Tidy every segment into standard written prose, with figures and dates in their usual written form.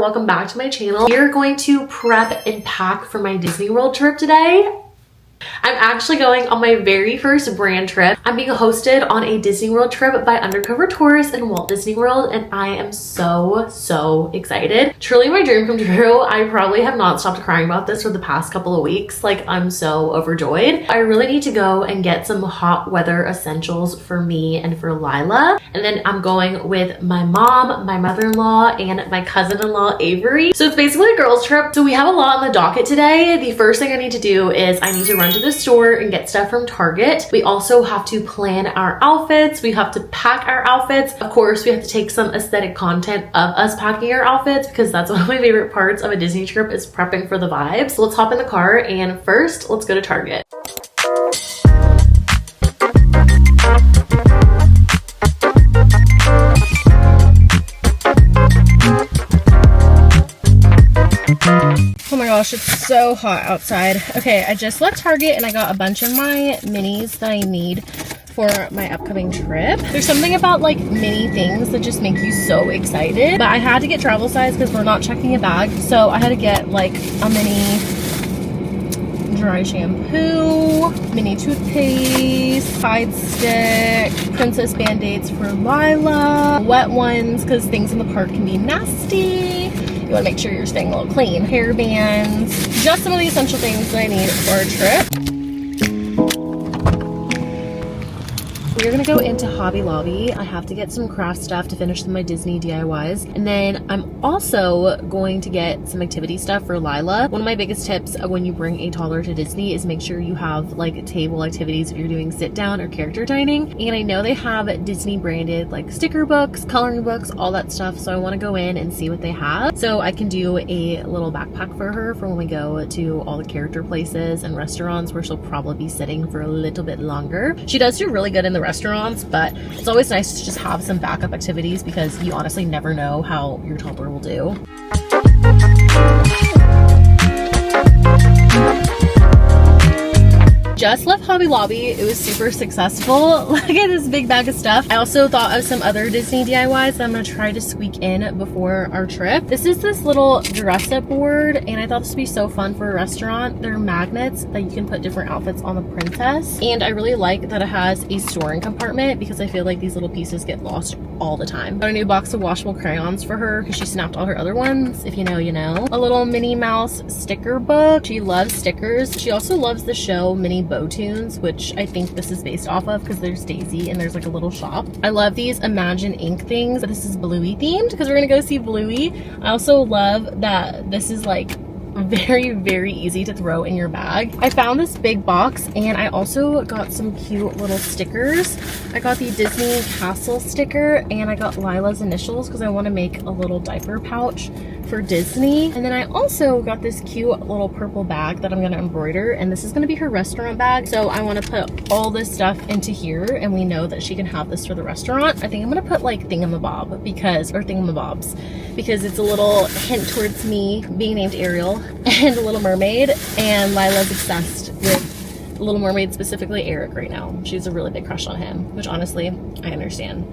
welcome back to my channel. We are going to prep and pack for my Disney World trip today. I'm actually going on my very first brand trip. I'm being hosted on a Disney World trip by Undercover Tours in Walt Disney World, and I am so excited. Truly my dream come true. I probably have not stopped crying about this for the past couple of weeks. Like, I'm so overjoyed. I really need to go and get some hot weather essentials for me and for Lila. And then I'm going with my mom, my mother-in-law, and my cousin-in-law, Avery. So it's basically a girls trip. So we have a lot on the docket today. The first thing I need to do is I need to run to the store and get stuff from Target. We also have to plan our outfits. We have to pack our outfits. Of course, we have to take some aesthetic content of us packing our outfits because that's one of my favorite parts of a Disney trip is prepping for the vibes. So let's hop in the car and first let's go to Target. Oh my gosh, it's so hot outside. Okay, I just left Target and I got a bunch of my minis that I need for my upcoming trip. There's something about like mini things that just make you so excited. But I had to get travel size because we're not checking a bag. So I had to get like a mini dry shampoo, mini toothpaste, Tide stick, princess band-aids for Lila, wet ones because things in the park can be nasty. You want to make sure you're staying a little clean. Hair bands, just some of the essential things that I need for a trip. We're gonna go into Hobby Lobby. I have to get some craft stuff to finish my Disney DIYs. And then I'm also going to get some activity stuff for Lila. One of my biggest tips when you bring a toddler to Disney is make sure you have like table activities if you're doing sit down or character dining. And I know they have Disney branded like sticker books, coloring books, all that stuff. So I wanna go in and see what they have. So I can do a little backpack for her for when we go to all the character places and restaurants where she'll probably be sitting for a little bit longer. She does do really good in the restaurants, but it's always nice to just have some backup activities because you honestly never know how your toddler will do. Just left Hobby Lobby. It was super successful. Look at this big bag of stuff. I also thought of some other Disney DIYs that I'm gonna try to squeak in before our trip. This is this little dress up board, and I thought this would be so fun for a restaurant. They're magnets that you can put different outfits on the princess, and I really like that it has a storing compartment because I feel like these little pieces get lost all the time. Got a new box of washable crayons for her because she snapped all her other ones. If you know, you know. A little Minnie Mouse sticker book. She loves stickers. She also loves the show Minnie Bow Tunes, which I think this is based off of because there's Daisy and there's like a little shop. I love these Imagine ink things, but this is Bluey themed because we're gonna go see Bluey. I also love that this is like very easy to throw in your bag. I found this big box and I also got some cute little stickers. I got the Disney Castle sticker and I got Lila's initials because I want to make a little diaper pouch for Disney. And then I also got this cute little purple bag that I'm going to embroider, and this is going to be her restaurant bag. So I want to put all this stuff into here, and we know that she can have this for the restaurant. I think I'm going to put like thingamabob because, or thingamabobs, because it's a little hint towards me being named Ariel and the Little Mermaid, and Lila's obsessed with Little Mermaid, specifically Eric right now. She's a really big crush on him, which honestly, I understand.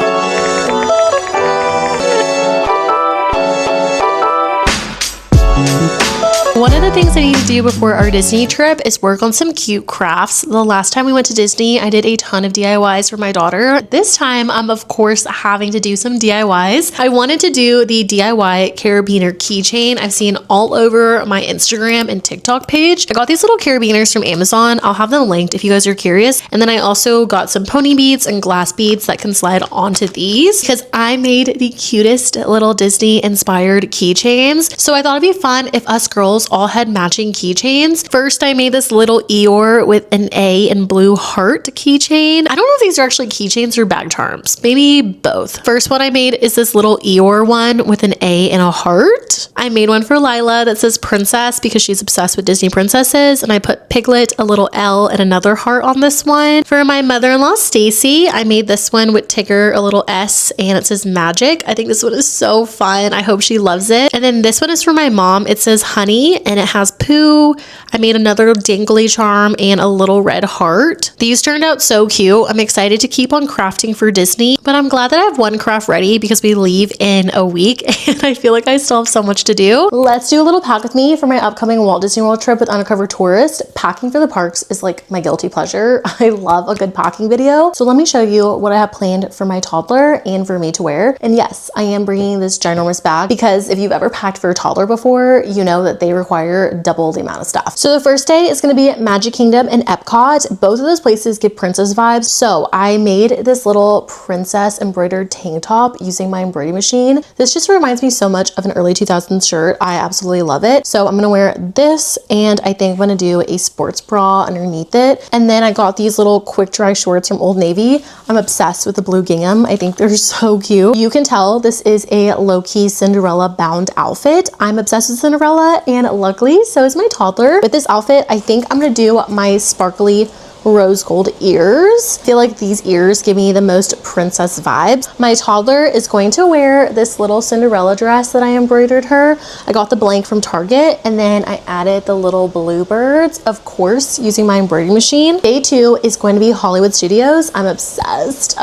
One of the things I need to do before our Disney trip is work on some cute crafts. The last time we went to Disney, I did a ton of DIYs for my daughter. This time, I'm of course having to do some DIYs. I wanted to do the DIY carabiner keychain I've seen all over my Instagram and TikTok page. I got these little carabiners from Amazon. I'll have them linked if you guys are curious. And then I also got some pony beads and glass beads that can slide onto these because I made the cutest little Disney inspired keychains. So I thought it'd be fun if us girls all had matching keychains. First, I made this little Eeyore with an A and blue heart keychain. I don't know if these are actually keychains or bag charms. Maybe both. First one I made is this little Eeyore one with an A and a heart. I made one for Lila that says princess because she's obsessed with Disney princesses, and I put Piglet, a little L, and another heart on this one. For my mother-in-law Stacy, I made this one with Tigger, a little S, and it says magic. I think this one is so fun. I hope she loves it. And then this one is for my mom. It says honey, and it has poo. I made another dangly charm and a little red heart. These turned out so cute. I'm excited to keep on crafting for Disney, but I'm glad that I have one craft ready because we leave in a week and I feel like I still have so much to do. Let's do a little pack with me for my upcoming Walt Disney World trip with Undercover Tourist. Packing for the parks is like my guilty pleasure. I love a good packing video. So let me show you what I have planned for my toddler and for me to wear. And yes, I am bringing this ginormous bag because if you've ever packed for a toddler before, you know that they require double the amount of stuff. So the first day is going to be Magic Kingdom and Epcot. Both of those places give princess vibes. So I made this little princess embroidered tank top using my embroidery machine. This just reminds me so much of an early 2000s shirt. I absolutely love it. So I'm going to wear this, and I think I'm going to do a sports bra underneath it. And then I got these little quick dry shorts from Old Navy. I'm obsessed with the blue gingham. I think they're so cute. You can tell this is a low-key Cinderella bound outfit. I'm obsessed with Cinderella, and luckily so is my toddler. With this outfit, I think I'm going to do my sparkly rose gold ears. I feel like these ears give me the most princess vibes. My toddler is going to wear this little Cinderella dress that I embroidered her. I got the blank from Target, and then I added the little bluebirds, of course, using my embroidery machine. Day 2 is going to be Hollywood Studios. I'm obsessed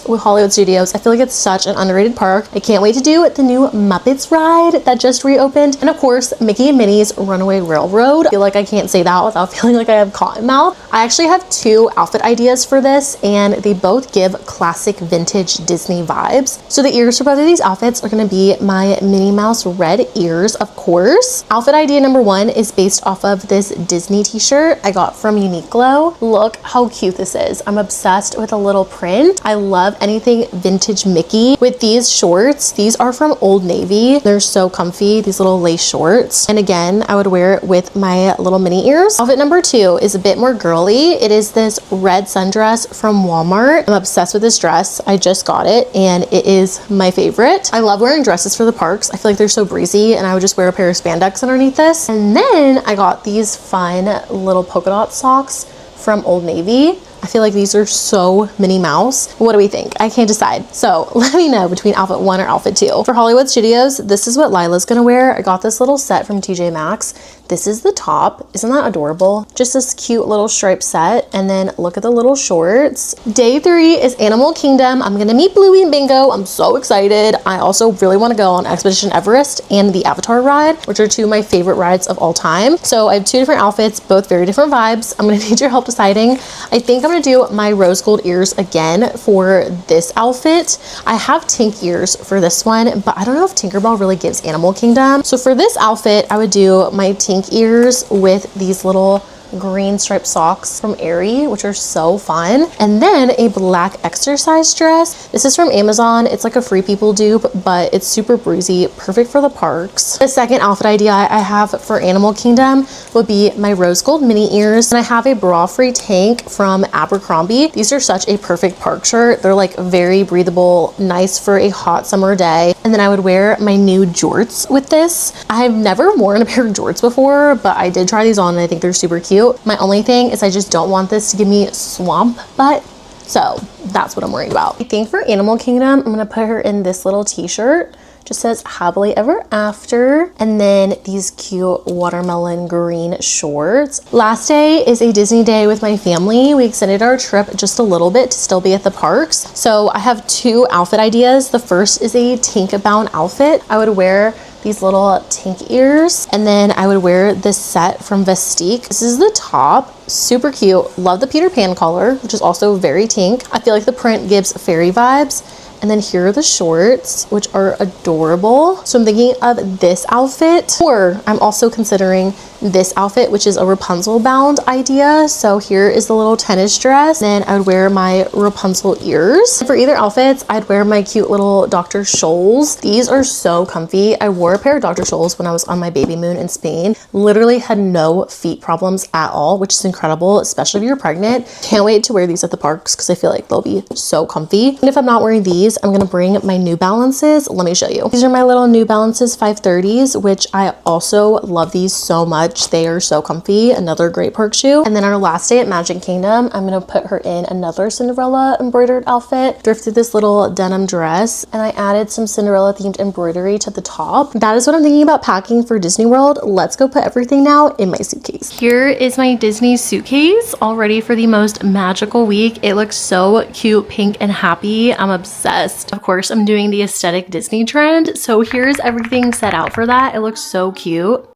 with Hollywood Studios. I feel like it's such an underrated park. I can't wait to do the new Muppets ride that just reopened. And of course, Mickey and Minnie's Runaway Railroad. I feel like I can't say that without feeling like I have cotton mouth. I actually have 2 outfit ideas for this, and they both give classic vintage Disney vibes. So the ears for both of these outfits are going to be my Minnie Mouse red ears, of course. Outfit idea number 1 is based off of this Disney t-shirt I got from Uniqlo. Look how cute this is. I'm obsessed with a little print. I love anything vintage Mickey. With these shorts, these are from Old Navy. They're so comfy, these little lace shorts. And again, I would wear it with my little Minnie ears. Outfit number 2 is a bit more girly. It is this red sundress from Walmart. I'm obsessed with this dress. I just got it and it is my favorite. I love wearing dresses for the parks. I feel like they're so breezy, and I would just wear a pair of spandex underneath this. And then I got these fun little polka dot socks from Old Navy. I feel like these are so Minnie Mouse. What do we think? I can't decide. So let me know between outfit 1 or outfit 2. For Hollywood Studios, this is what Lila's gonna wear. I got this little set from TJ Maxx. This is the top. Isn't that adorable? Just this cute little striped set. And then look at the little shorts. Day 3 is Animal Kingdom. I'm gonna meet Bluey and Bingo. I'm so excited. I also really wanna go on Expedition Everest and the Avatar ride, which are 2 of my favorite rides of all time. So I have 2 different outfits, both very different vibes. I'm gonna need your help deciding. I think I'm gonna do my rose gold ears again for this outfit. I have Tink ears for this one, but I don't know if Tinkerbell really gives Animal Kingdom. So for this outfit, I would do my Tink ears with these little green striped socks from Aerie, which are so fun. And then a black exercise dress. This is from Amazon. It's like a Free People dupe, but it's super breezy, perfect for the parks. The second outfit idea I have for Animal Kingdom would be my rose gold mini ears. And I have a bra-free tank from Abercrombie. These are such a perfect park shirt. They're like very breathable, nice for a hot summer day. And then I would wear my new jorts with this. I've never worn a pair of jorts before, but I did try these on and I think they're super cute. My only thing is I just don't want this to give me swamp butt. So that's what I'm worried about. I think for Animal Kingdom, I'm gonna put her in this little t-shirt. Just says happily ever after. And then these cute watermelon green shorts. Last day is a Disney day with my family. We extended our trip just a little bit to still be at the parks. So I have 2 outfit ideas. The first is a Tink bound outfit. I would wear these little Tink ears, and then I would wear this set from Vestique. This is the top, super cute. Love the Peter Pan color, which is also very Tink. I feel like the print gives fairy vibes. And then here are the shorts, which are adorable. So I'm thinking of this outfit, or I'm also considering this outfit, which is a Rapunzel bound idea. So here is the little tennis dress. Then I would wear my Rapunzel ears. For either outfits, I'd wear my cute little Dr. Scholl's. These are so comfy. I wore a pair of Dr. Scholl's when I was on my baby moon in Spain. Literally had no feet problems at all, which is incredible, especially if you're pregnant. Can't wait to wear these at the parks because I feel like they'll be so comfy. And if I'm not wearing these, these, I'm gonna bring my New Balances. Let me show you. These are my little New Balances 530s, which I also love these so much. They are so comfy. Another great perk shoe. And then our last day at Magic Kingdom, I'm gonna put her in another Cinderella embroidered outfit. Thrifted this little denim dress, and I added some Cinderella themed embroidery to the top. That is what I'm thinking about packing for Disney World. Let's go put everything now in my suitcase. Here is my Disney suitcase, all ready for the most magical week. It looks so cute, pink and happy. I'm obsessed. Of course, I'm doing the aesthetic Disney trend, so here's everything set out for that. It looks so cute.